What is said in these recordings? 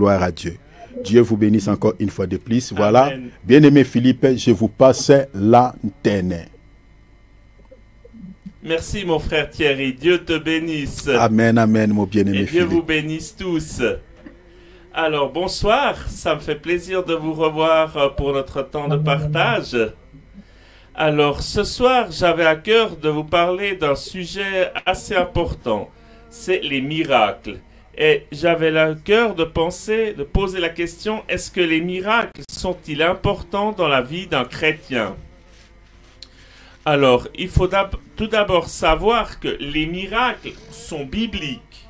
Gloire à Dieu. Dieu vous bénisse encore une fois de plus. Voilà. Amen. Bien-aimé Philippe, je vous passe l'antenne. Merci mon frère Thierry, Dieu te bénisse. Amen, amen, mon bien-aimé Et Dieu Philippe. vous bénisse tous. Alors bonsoir, ça me fait plaisir de vous revoir pour notre temps de partage. Alors ce soir, j'avais à cœur de vous parler d'un sujet assez important, c'est les miracles. Et j'avais à cœur de poser la question, est-ce que les miracles sont-ils importants dans la vie d'un chrétien ? Alors, il faut tout d'abord savoir que les miracles sont bibliques.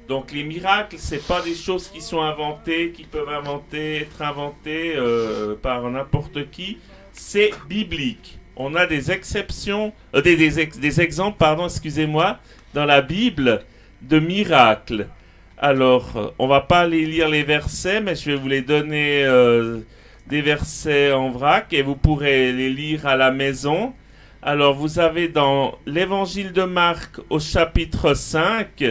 Donc les miracles, c'est pas des choses qui sont inventées, qui peuvent être inventées par n'importe qui. C'est biblique. On a des exceptions, des exemples, dans la Bible de miracles. Alors, on va pas aller lire les versets, mais je vais vous les donner des versets en vrac et vous pourrez les lire à la maison. Alors, vous avez dans l'évangile de Marc au chapitre 5,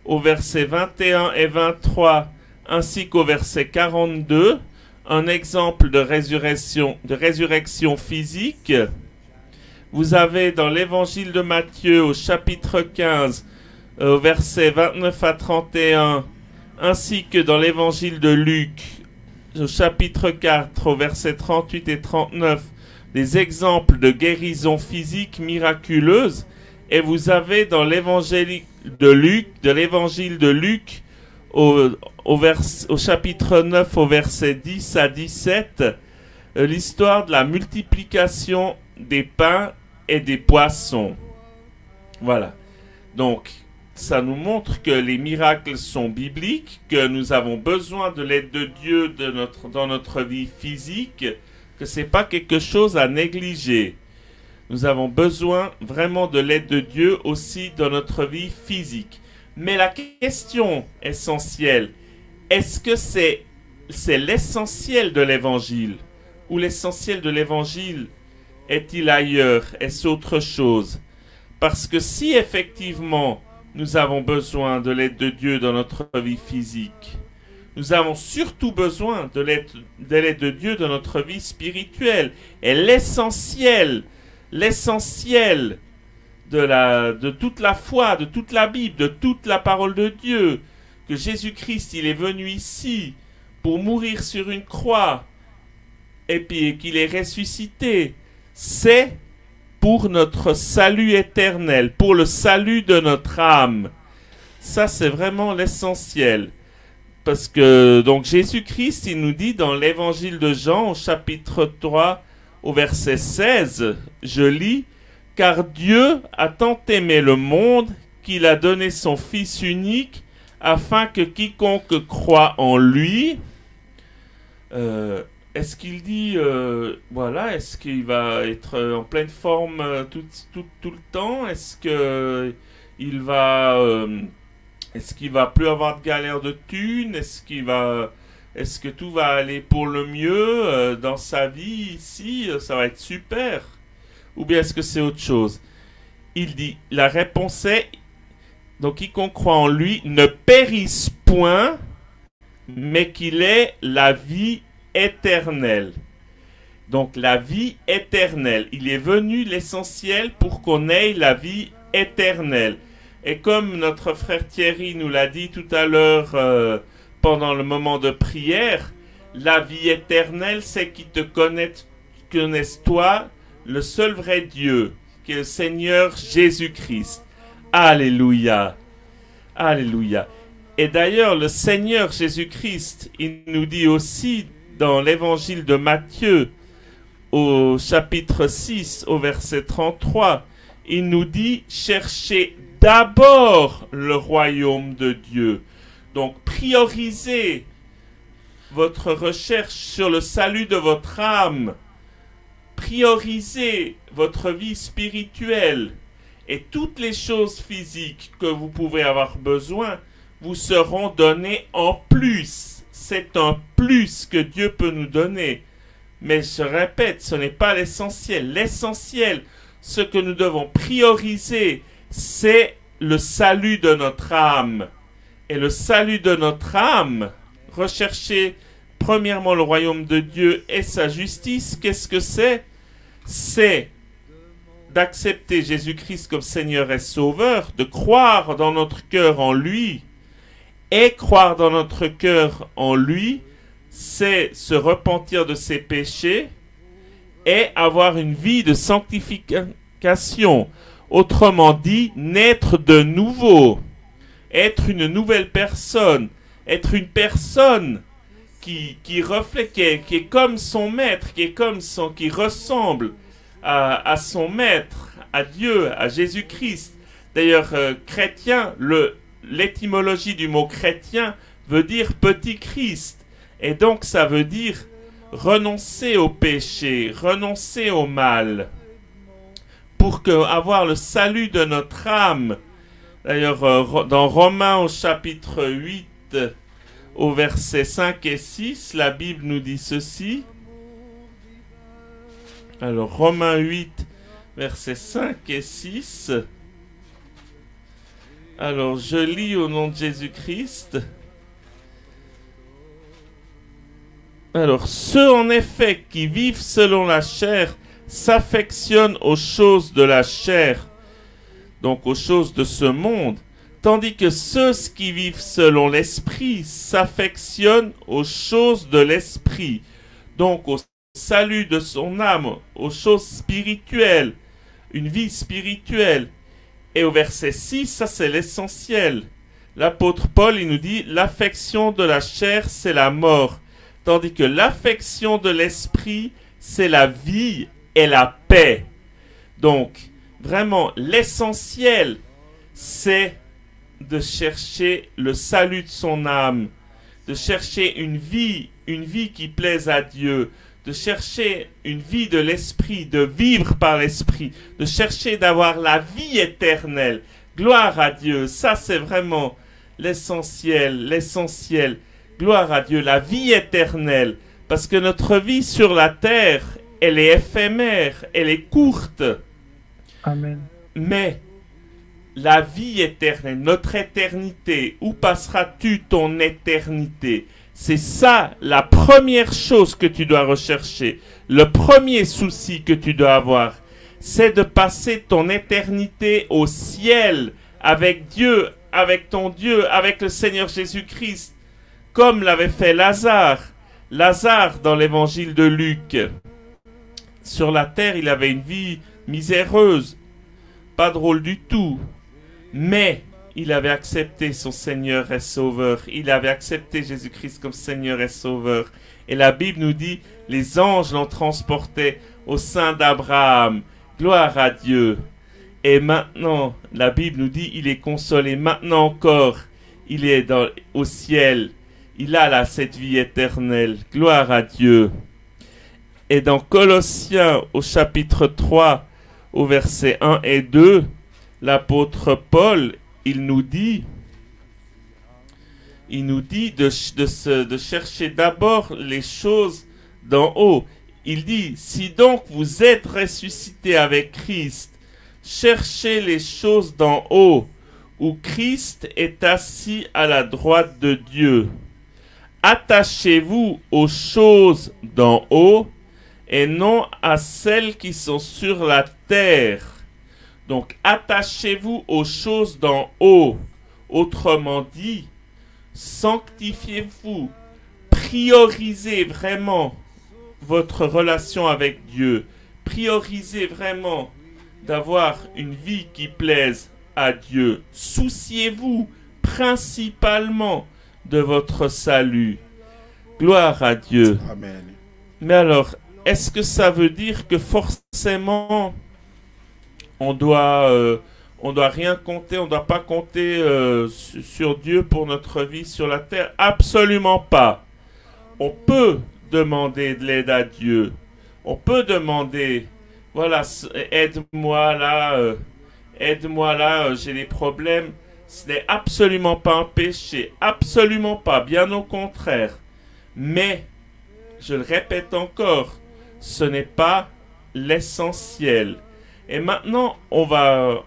au verset 21 et 23, ainsi qu'au verset 42, un exemple de résurrection physique. Vous avez dans l'évangile de Matthieu au chapitre 15, au verset 29 à 31, ainsi que dans l'évangile de Luc au chapitre 4, au verset 38 et 39, des exemples de guérison physique miraculeuse. Et vous avez dans l'évangile de Luc, au chapitre 9, au verset 10 à 17, l'histoire de la multiplication des pains et des poissons. Voilà. Donc, ça nous montre que les miracles sont bibliques, que nous avons besoin de l'aide de Dieu dans notre vie physique, que c'est pas quelque chose à négliger. Nous avons besoin vraiment de l'aide de Dieu aussi dans notre vie physique. Mais la question essentielle, est-ce que c'est l'essentiel de l'évangile? Ou l'essentiel de l'évangile est-il ailleurs? Est-ce autre chose? Parce que si effectivement nous avons besoin de l'aide de Dieu dans notre vie physique, nous avons surtout besoin de l'aide de Dieu dans notre vie spirituelle. Et l'essentiel de toute la foi, de toute la Bible, de toute la parole de Dieu, que Jésus-Christ, il est venu ici pour mourir sur une croix, et puis qu'il est ressuscité, c'est pour notre salut éternel, pour le salut de notre âme. Ça, c'est vraiment l'essentiel. Parce que, donc, Jésus-Christ, il nous dit dans l'évangile de Jean, au chapitre 3, au verset 16, je lis, « Car Dieu a tant aimé le monde qu'il a donné son Fils unique, afin que quiconque croit en lui... » Est-ce qu'il dit, voilà, est-ce qu'il va être en pleine forme tout le temps? Est-ce qu'il va plus avoir de galère de thunes? Est-ce que tout va aller pour le mieux dans sa vie ici? Ça va être super? Ou bien est-ce que c'est autre chose? Il dit, la réponse est, donc quiconque croit en lui ne périsse point, mais qu'il ait la vie éternelle. Donc la vie éternelle. Il est venu l'essentiel pour qu'on ait la vie éternelle. Et comme notre frère Thierry nous l'a dit tout à l'heure pendant le moment de prière, la vie éternelle, c'est qu'ils te connaissent toi, le seul vrai Dieu, qui est le Seigneur Jésus-Christ. Alléluia. Alléluia. Et d'ailleurs, le Seigneur Jésus-Christ, il nous dit aussi dans l'évangile de Matthieu, au chapitre 6, au verset 33, il nous dit « Cherchez d'abord le royaume de Dieu ». Donc, priorisez votre recherche sur le salut de votre âme. Priorisez votre vie spirituelle. Et toutes les choses physiques que vous pouvez avoir besoin vous seront données en plus. C'est un plus que Dieu peut nous donner. Mais je répète, ce n'est pas l'essentiel. L'essentiel, ce que nous devons prioriser, c'est le salut de notre âme. Et le salut de notre âme, rechercher premièrement le royaume de Dieu et sa justice, qu'est-ce que c'est? C'est d'accepter Jésus-Christ comme Seigneur et Sauveur, de croire dans notre cœur en lui, et croire dans notre cœur en lui, c'est se repentir de ses péchés et avoir une vie de sanctification. Autrement dit, naître de nouveau, être une nouvelle personne, être une personne qui reflète, qui est comme son maître, qui ressemble à son maître, à Dieu, à Jésus-Christ. D'ailleurs, chrétien, l'étymologie du mot chrétien veut dire petit Christ. Et donc ça veut dire renoncer au péché, renoncer au mal, pour avoir le salut de notre âme. D'ailleurs, dans Romains au chapitre 8, au verset 5 et 6, la Bible nous dit ceci. Alors, Romains 8, versets 5 et 6. Alors, je lis au nom de Jésus-Christ. Alors, ceux en effet qui vivent selon la chair s'affectionnent aux choses de la chair, donc aux choses de ce monde, tandis que ceux qui vivent selon l'esprit s'affectionnent aux choses de l'esprit, donc au salut de son âme, aux choses spirituelles, une vie spirituelle. Et au verset 6, ça c'est l'essentiel. L'apôtre Paul, il nous dit, l'affection de la chair, c'est la mort, tandis que l'affection de l'esprit, c'est la vie et la paix. Donc, vraiment, l'essentiel, c'est de chercher le salut de son âme, de chercher une vie qui plaise à Dieu, de chercher une vie de l'esprit, de vivre par l'esprit, de chercher d'avoir la vie éternelle. Gloire à Dieu, ça c'est vraiment l'essentiel, l'essentiel. Gloire à Dieu, la vie éternelle, parce que notre vie sur la terre, elle est éphémère, elle est courte. Amen. Mais la vie éternelle, notre éternité, où passeras-tu ton éternité? C'est ça la première chose que tu dois rechercher. Le premier souci que tu dois avoir, c'est de passer ton éternité au ciel, avec Dieu, avec ton Dieu, avec le Seigneur Jésus-Christ, comme l'avait fait Lazare. Lazare dans l'évangile de Luc. Sur la terre, il avait une vie miséreuse, pas drôle du tout, mais il avait accepté son Seigneur et Sauveur. Il avait accepté Jésus-Christ comme Seigneur et Sauveur. Et la Bible nous dit, les anges l'ont transporté au sein d'Abraham. Gloire à Dieu. Et maintenant, la Bible nous dit, il est consolé. Maintenant encore, il est au ciel. Il a là cette vie éternelle. Gloire à Dieu. Et dans Colossiens au chapitre 3, au verset 1 et 2, l'apôtre Paul, il nous dit de chercher d'abord les choses d'en haut. Il dit, si donc vous êtes ressuscités avec Christ, cherchez les choses d'en haut, où Christ est assis à la droite de Dieu. Attachez-vous aux choses d'en haut, et non à celles qui sont sur la terre. Donc, attachez-vous aux choses d'en haut. Autrement dit, sanctifiez-vous. Priorisez vraiment votre relation avec Dieu. Priorisez vraiment d'avoir une vie qui plaise à Dieu. Souciez-vous principalement de votre salut. Gloire à Dieu. Amen. Mais alors, est-ce que ça veut dire que forcément on doit rien compter, on ne doit pas compter sur Dieu pour notre vie sur la terre? Absolument pas. On peut demander de l'aide à Dieu. On peut demander, voilà, aide-moi là, j'ai des problèmes. Ce n'est absolument pas un péché, absolument pas, bien au contraire. Mais, je le répète encore, ce n'est pas l'essentiel. Et maintenant, on va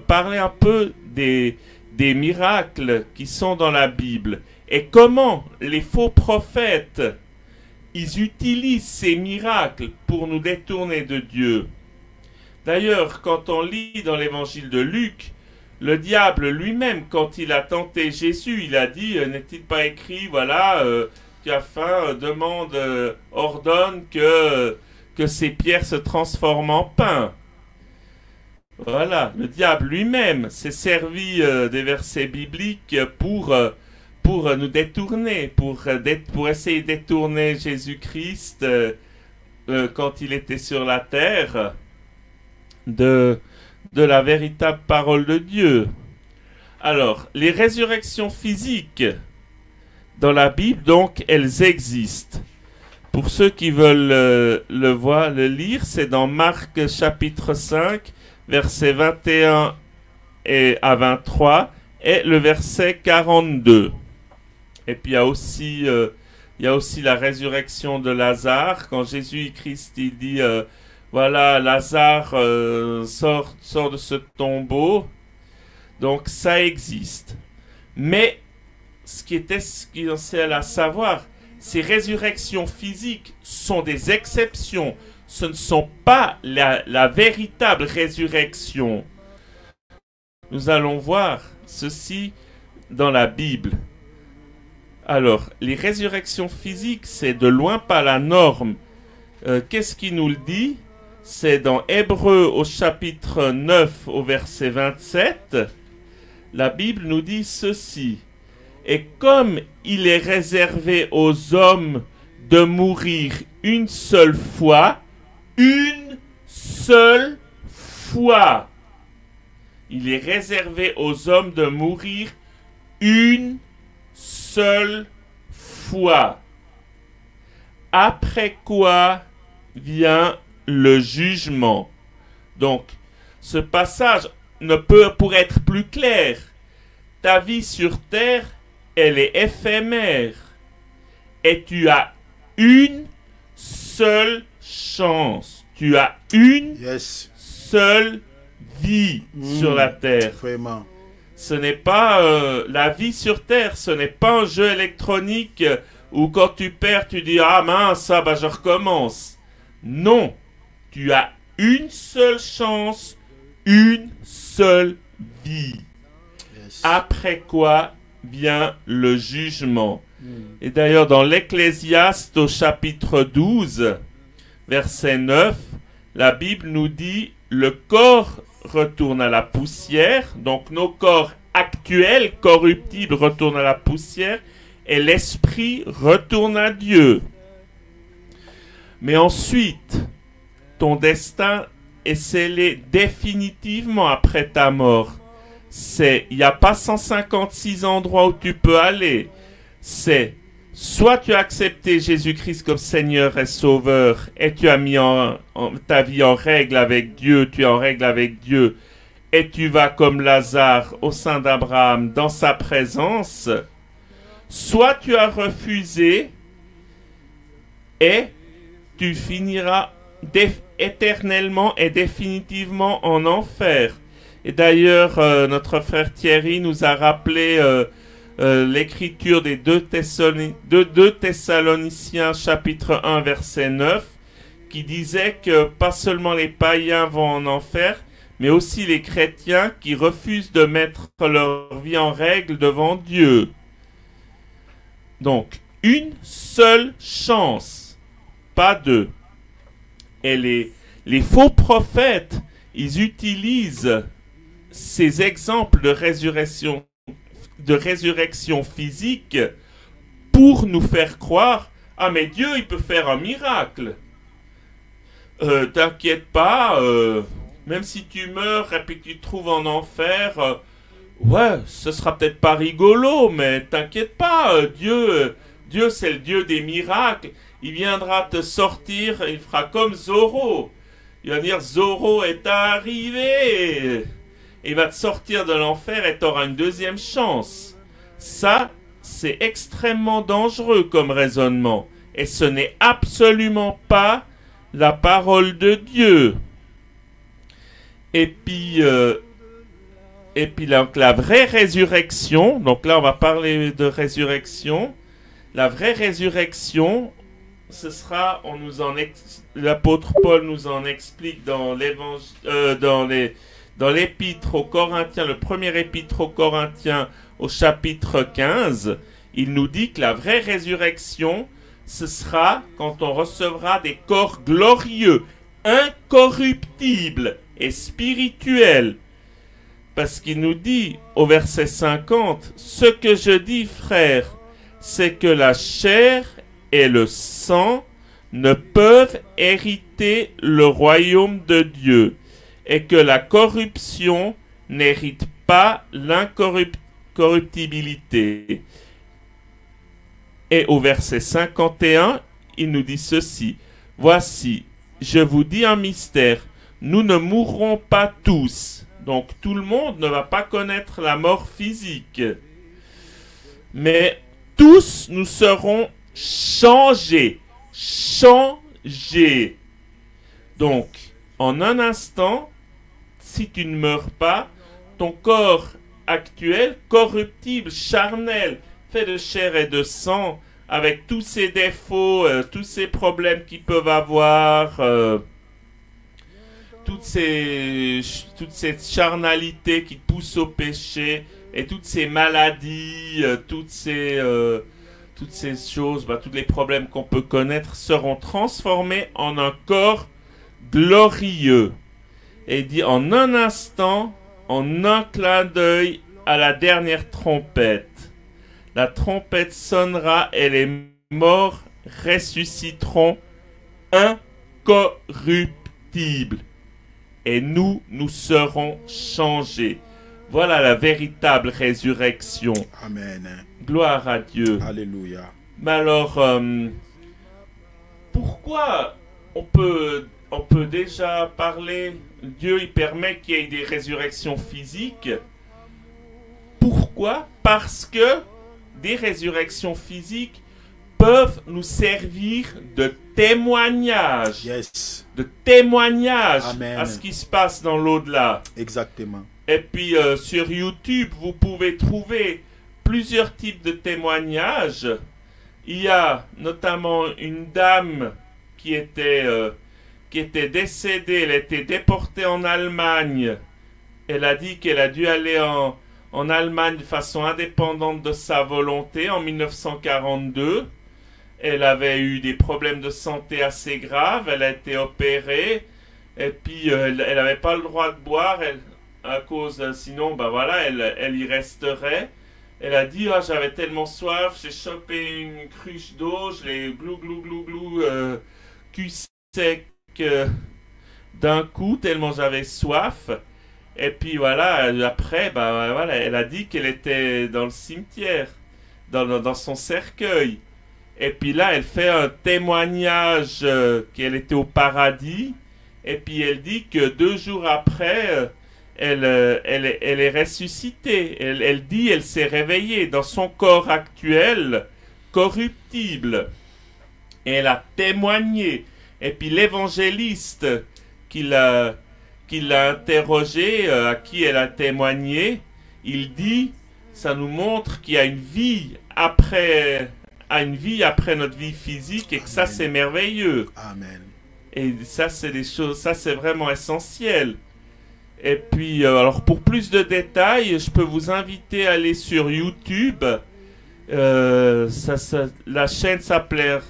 parler un peu des miracles qui sont dans la Bible. Et comment les faux prophètes, ils utilisent ces miracles pour nous détourner de Dieu. D'ailleurs, quand on lit dans l'évangile de Luc, le diable lui-même, quand il a tenté Jésus, il a dit, n'est-il pas écrit, voilà, tu as faim, demande, ordonne que ces pierres se transforment en pain. Voilà, le diable lui-même s'est servi des versets bibliques pour nous détourner, pour essayer de détourner Jésus-Christ quand il était sur la terre de la véritable parole de Dieu. Alors, les résurrections physiques dans la Bible, donc, elles existent. Pour ceux qui veulent le lire, c'est dans Marc chapitre 5, versets 21 à 23, et le verset 42. Et puis il y a aussi la résurrection de Lazare, quand Jésus-Christ il dit voilà, Lazare sort de ce tombeau. Donc ça existe. Mais ce qui est essentiel à savoir, ces résurrections physiques sont des exceptions. Ce ne sont pas la véritable résurrection. Nous allons voir ceci dans la Bible. Alors, les résurrections physiques, c'est de loin pas la norme. Qu'est-ce qui nous le dit? C'est dans Hébreux au chapitre 9 au verset 27. La Bible nous dit ceci. Et comme il est réservé aux hommes de mourir une seule fois, il est réservé aux hommes de mourir une seule fois. Après quoi vient le jugement. Donc, ce passage ne peut pour être plus clair. Ta vie sur terre, elle est éphémère. Et tu as une seule chance. Tu as une seule vie sur la terre. Vraiment. Ce n'est pas la vie sur terre, ce n'est pas un jeu électronique où quand tu perds, tu dis ah mince, ça, bah je recommence. Non, tu as une seule chance, une seule vie. Après quoi vient le jugement. Et d'ailleurs dans l'Ecclésiaste au chapitre 12, verset 9, la Bible nous dit le corps retourne à la poussière, donc nos corps actuels, corruptibles, retournent à la poussière, et l'esprit retourne à Dieu. Mais ensuite, ton destin est scellé définitivement après ta mort. Il n'y a pas 156 endroits où tu peux aller. C'est soit tu as accepté Jésus-Christ comme Seigneur et Sauveur et tu as mis ta vie en règle avec Dieu, tu es en règle avec Dieu et tu vas comme Lazare au sein d'Abraham dans sa présence, soit tu as refusé et tu finiras éternellement et définitivement en enfer. Et d'ailleurs, notre frère Thierry nous a rappelé l'écriture des 2 Thessaloniciens chapitre 1 verset 9 qui disait que pas seulement les païens vont en enfer, mais aussi les chrétiens qui refusent de mettre leur vie en règle devant Dieu. Donc, une seule chance, pas deux. Et les faux prophètes, ils utilisent ces exemples de résurrection physique pour nous faire croire « Ah, mais Dieu, il peut faire un miracle. T'inquiète pas, même si tu meurs et puis que tu te trouves en enfer, ouais, ce sera peut-être pas rigolo, mais t'inquiète pas, Dieu, c'est le Dieu des miracles. Il viendra te sortir, il fera comme Zorro. Il va dire, Zorro est arrivé. Il va te sortir de l'enfer et tu auras une deuxième chance. Ça, c'est extrêmement dangereux comme raisonnement. Et ce n'est absolument pas la parole de Dieu. Et puis, Et puis donc, la vraie résurrection, donc là on va parler de résurrection. La vraie résurrection, ce sera, l'apôtre Paul nous en explique dans dans l'épître aux Corinthiens, le premier épître aux Corinthiens au chapitre 15. Il nous dit que la vraie résurrection, ce sera quand on recevra des corps glorieux, incorruptibles et spirituels. Parce qu'il nous dit au verset 50, « Ce que je dis, frères, c'est que la chair et le sang ne peuvent hériter le royaume de Dieu, et que la corruption n'hérite pas l'incorruptibilité. » Et au verset 51, il nous dit ceci, « Voici, je vous dis un mystère, nous ne mourrons pas tous. » Donc tout le monde ne va pas connaître la mort physique. Mais tous nous serons changés. Changés. Donc, en un instant, si tu ne meurs pas, ton corps actuel, corruptible, charnel, fait de chair et de sang, avec tous ses défauts, tous ses problèmes qu'ils peuvent avoir, toutes ces charnalités qui poussent au péché, et toutes ces maladies, toutes ces choses, tous les problèmes qu'on peut connaître seront transformés en un corps glorieux. Et il dit en un instant, en un clin d'œil, à la dernière trompette. La trompette sonnera et les morts ressusciteront incorruptibles. Et nous serons changés. Voilà la véritable résurrection. Amen. Gloire à Dieu. Alléluia. Mais alors, pourquoi on peut déjà parler, Dieu il permet qu'il y ait des résurrections physiques. Pourquoi? Parce que des résurrections physiques peuvent nous servir de témoignage. Yes. De témoignage Amen. à ce qui se passe dans l'au-delà. Exactement. Et puis sur YouTube, vous pouvez trouver plusieurs types de témoignages. Il y a notamment une dame qui était décédée, elle était déportée en Allemagne. Elle a dit qu'elle a dû aller en Allemagne de façon indépendante de sa volonté en 1942. Elle avait eu des problèmes de santé assez graves, elle a été opérée, et puis elle n'avait pas le droit de boire, à cause, sinon, elle y resterait. Elle a dit, j'avais tellement soif, j'ai chopé une cruche d'eau, je l'ai glou, cul sec d'un coup, tellement j'avais soif. Et puis après, elle a dit qu'elle était dans le cimetière, dans son cercueil. Et puis là, elle fait un témoignage qu'elle était au paradis. Et puis elle dit que 2 jours après, elle est ressuscitée. Elle dit elle s'est réveillée dans son corps actuel, corruptible. Et elle a témoigné. Et puis l'évangéliste qui l'a interrogé, à qui elle a témoigné, il dit, ça nous montre qu'il y a une vie après notre vie physique et que ça c'est merveilleux. Amen. Et ça c'est des choses, ça c'est vraiment essentiel. Et puis alors pour plus de détails, je peux vous inviter à aller sur YouTube. La chaîne s'appelait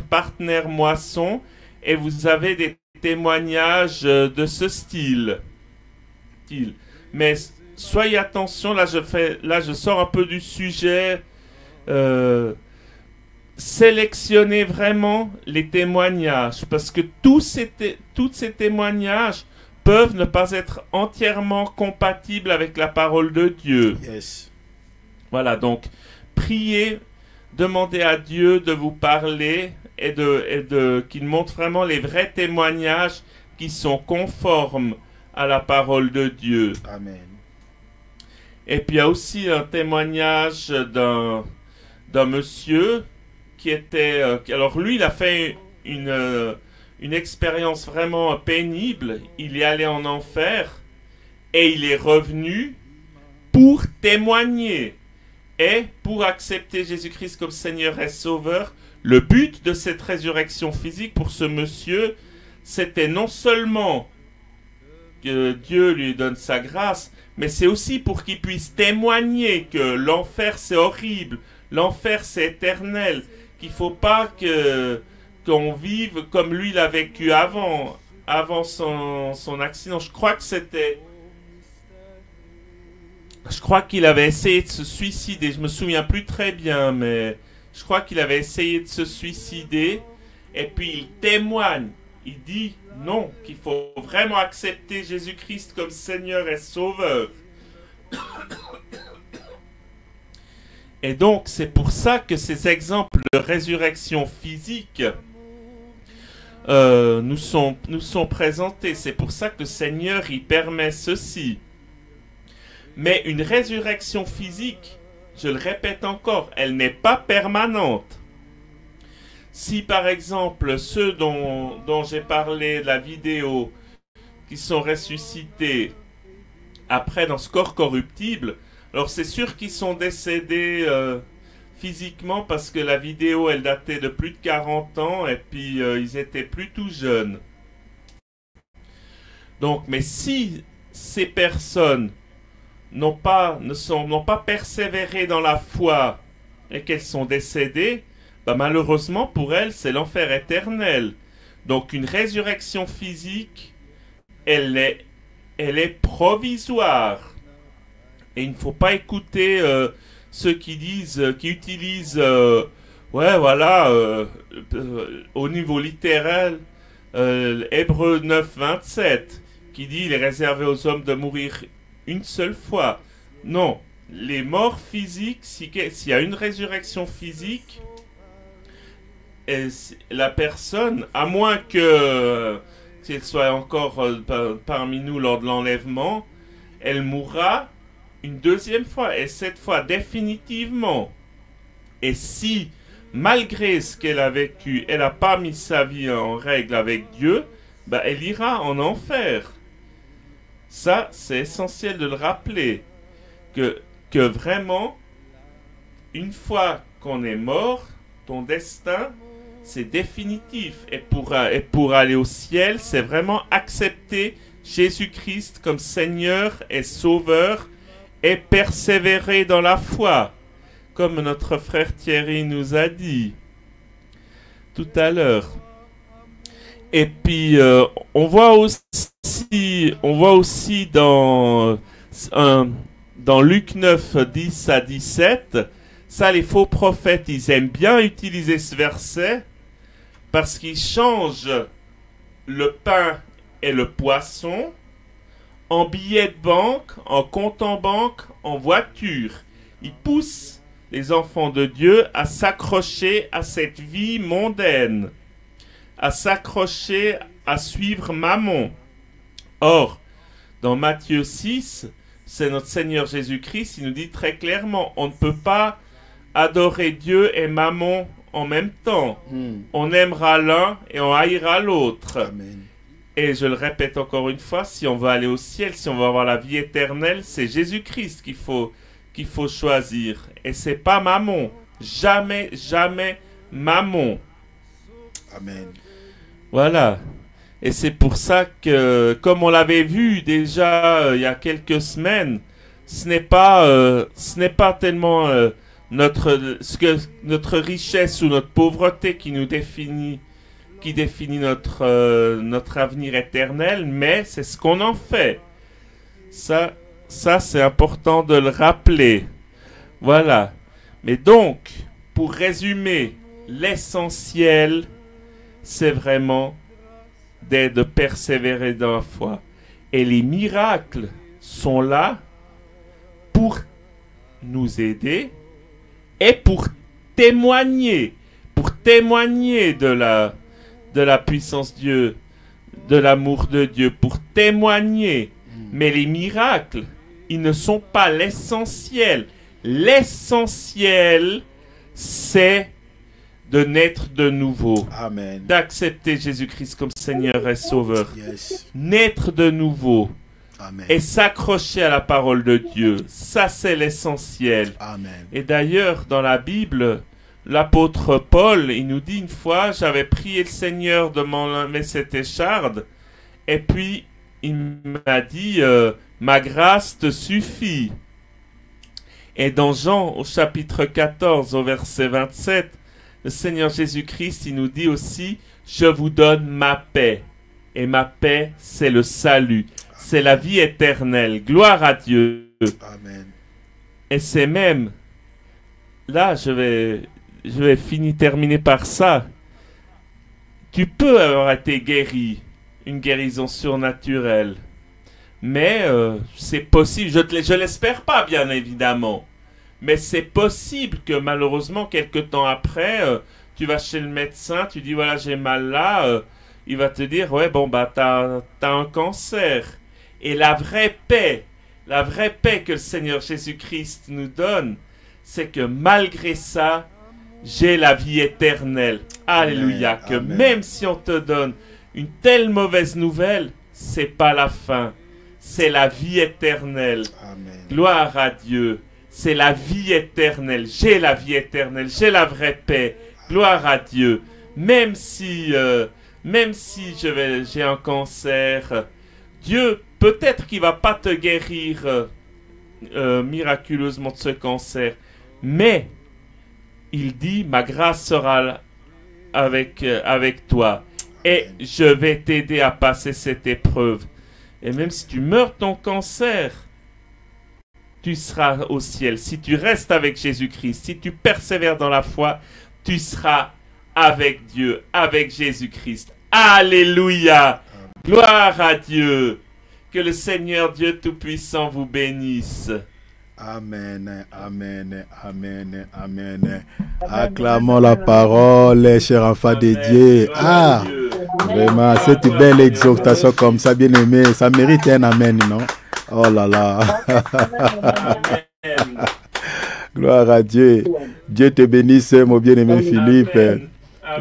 Partenaire Moisson et vous avez des témoignages de ce style. Mais soyez attention, là je sors un peu du sujet. Sélectionnez vraiment les témoignages parce que tous ces témoignages peuvent ne pas être entièrement compatibles avec la parole de Dieu. Yes. Voilà, donc priez, demandez à Dieu de vous parler et qu'il montre vraiment les vrais témoignages qui sont conformes à la parole de Dieu. Amen. Et puis il y a aussi un témoignage d'un monsieur qui était... alors lui, il a fait une expérience vraiment pénible. Il est allé en enfer Et il est revenu pour témoigner et pour accepter Jésus-Christ comme Seigneur et Sauveur. Le but de cette résurrection physique pour ce monsieur, c'était non seulement que Dieu lui donne sa grâce, mais c'est aussi pour qu'il puisse témoigner que l'enfer c'est horrible, l'enfer c'est éternel, qu'il ne faut pas qu'on vive comme lui l'a vécu avant son accident. Je crois qu'il avait essayé de se suicider, je me souviens plus très bien, mais je crois qu'il avait essayé de se suicider, et puis il témoigne, il dit non, qu'il faut vraiment accepter Jésus-Christ comme Seigneur et Sauveur. Et donc, c'est pour ça que ces exemples de résurrection physique nous sont présentés. C'est pour ça que le Seigneur y permet ceci. Mais une résurrection physique, je le répète encore, elle n'est pas permanente. Si par exemple ceux dont j'ai parlé de la vidéo qui sont ressuscités après dans ce corps corruptible, alors c'est sûr qu'ils sont décédés physiquement parce que la vidéo elle datait de plus de 40 ans et puis ils étaient plus tout jeunes. Donc, mais si ces personnes n'ont pas persévéré dans la foi et qu'elles sont décédées, bah malheureusement pour elles c'est l'enfer éternel. Donc une résurrection physique, elle est provisoire. Et il ne faut pas écouter ceux qui utilisent au niveau littéral Hébreux 9, 27 qui dit il est réservé aux hommes de mourir une seule fois. Non, les morts physiques, s'il y a une résurrection physique, la personne, à moins qu'elle soit encore parmi nous lors de l'enlèvement, elle mourra une deuxième fois, et cette fois définitivement. Et si, malgré ce qu'elle a vécu, elle n'a pas mis sa vie en règle avec Dieu, bah, elle ira en enfer. Ça, c'est essentiel de le rappeler, que vraiment, une fois qu'on est mort, ton destin, c'est définitif. Et pour aller au ciel, c'est vraiment accepter Jésus-Christ comme Seigneur et Sauveur et persévérer dans la foi, comme notre frère Thierry nous a dit tout à l'heure. Et puis, on voit aussi dans Luc 9, 10 à 17, ça les faux prophètes, ils aiment bien utiliser ce verset parce qu'ils changent le pain et le poisson en billets de banque, en compte en banque, en voiture. Ils poussent les enfants de Dieu à s'accrocher à cette vie mondaine, à s'accrocher à suivre Mammon. Or, dans Matthieu 6, c'est notre Seigneur Jésus-Christ, il nous dit très clairement, on ne peut pas adorer Dieu et Mammon en même temps. On aimera l'un et on haïra l'autre. Amen. Et je le répète encore une fois, si on veut aller au ciel, si on veut avoir la vie éternelle, c'est Jésus-Christ qu'il faut choisir. Et c'est pas Mammon. Jamais, jamais Mammon. Amen. Voilà. Et c'est pour ça que, comme on l'avait vu déjà il y a quelques semaines, ce n'est pas tellement notre richesse ou notre pauvreté qui définit notre avenir éternel, mais c'est ce qu'on en fait. Ça c'est important de le rappeler. Voilà. Mais donc, pour résumer, l'essentiel, c'est vraiment de persévérer dans la foi. Et les miracles sont là pour nous aider et pour témoigner de la puissance de Dieu, de l'amour de Dieu, pour témoigner. Mais les miracles, ils ne sont pas l'essentiel. L'essentiel, c'est de naître de nouveau. Amen. D'accepter Jésus-Christ comme Seigneur et Sauveur. Yes. Naître de nouveau. Amen. et s'accrocher à la parole de Dieu. Ça, c'est l'essentiel. Amen. Et d'ailleurs, dans la Bible, l'apôtre Paul, il nous dit une fois, j'avais prié le Seigneur de m'enlever cette écharde, et puis il m'a dit, ma grâce te suffit. Et dans Jean, au chapitre 14, au verset 27, le Seigneur Jésus-Christ, il nous dit aussi, je vous donne ma paix. Et ma paix, c'est le salut. C'est la vie éternelle. Gloire à Dieu. Amen. Et c'est même, là, je vais terminer par ça. Tu peux avoir été guéri, une guérison surnaturelle. Mais c'est possible, je l'espère pas bien évidemment, mais c'est possible que malheureusement quelque temps après, tu vas chez le médecin, tu dis voilà j'ai mal là, il va te dire ouais bon bah t'as un cancer. Et la vraie paix que le Seigneur Jésus-Christ nous donne, c'est que malgré ça, j'ai la vie éternelle. Alléluia. Que Amen. même si on te donne une telle mauvaise nouvelle, c'est pas la fin. C'est la vie éternelle. Amen. Gloire à Dieu. C'est la vie éternelle. J'ai la vie éternelle. J'ai la vraie paix. Gloire à Dieu. Même si j'ai un cancer, Dieu, peut-être qu'il va pas te guérir miraculeusement de ce cancer, mais il dit, ma grâce sera avec toi. Et je vais t'aider à passer cette épreuve. Et même si tu meurs de ton cancer, tu seras au ciel. Si tu restes avec Jésus-Christ, si tu persévères dans la foi, tu seras avec Dieu, avec Jésus-Christ. Alléluia! Gloire à Dieu! Que le Seigneur Dieu Tout-Puissant vous bénisse. Amen, amen, amen, amen. Acclamons la parole, cher enfant de Dieu. Ah, vraiment, cette belle exhortation comme ça, bien aimé, ça mérite un amen, non? Oh là là. Amen. Gloire à Dieu. Dieu te bénisse, mon bien-aimé Philippe. Amen.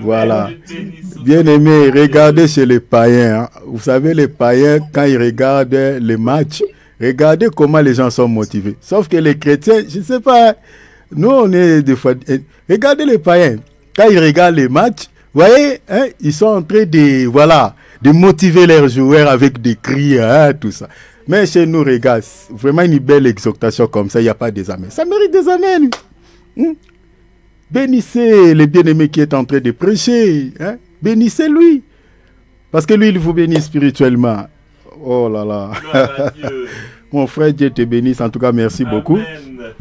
Voilà. Dieu te bénisse aussi. Bien-aimé, regardez chez les païens. Hein. Vous savez, les païens, quand ils regardent les matchs, regardez comment les gens sont motivés. Sauf que les chrétiens, je ne sais pas, nous on est des fois... Regardez les païens, quand ils regardent les matchs, vous voyez, hein, ils sont en train de, voilà, de motiver leurs joueurs avec des cris, hein, tout ça. Mais chez nous, regarde, vraiment une belle exhortation comme ça, il n'y a pas des amens. Ça mérite des amens. Bénissez le bien-aimé qui est en train de prêcher. Hein? Bénissez-lui. Parce que lui, il vous bénit spirituellement. Oh là là. Gloire à Dieu. Mon frère, Dieu te bénisse. En tout cas, merci beaucoup. Amen.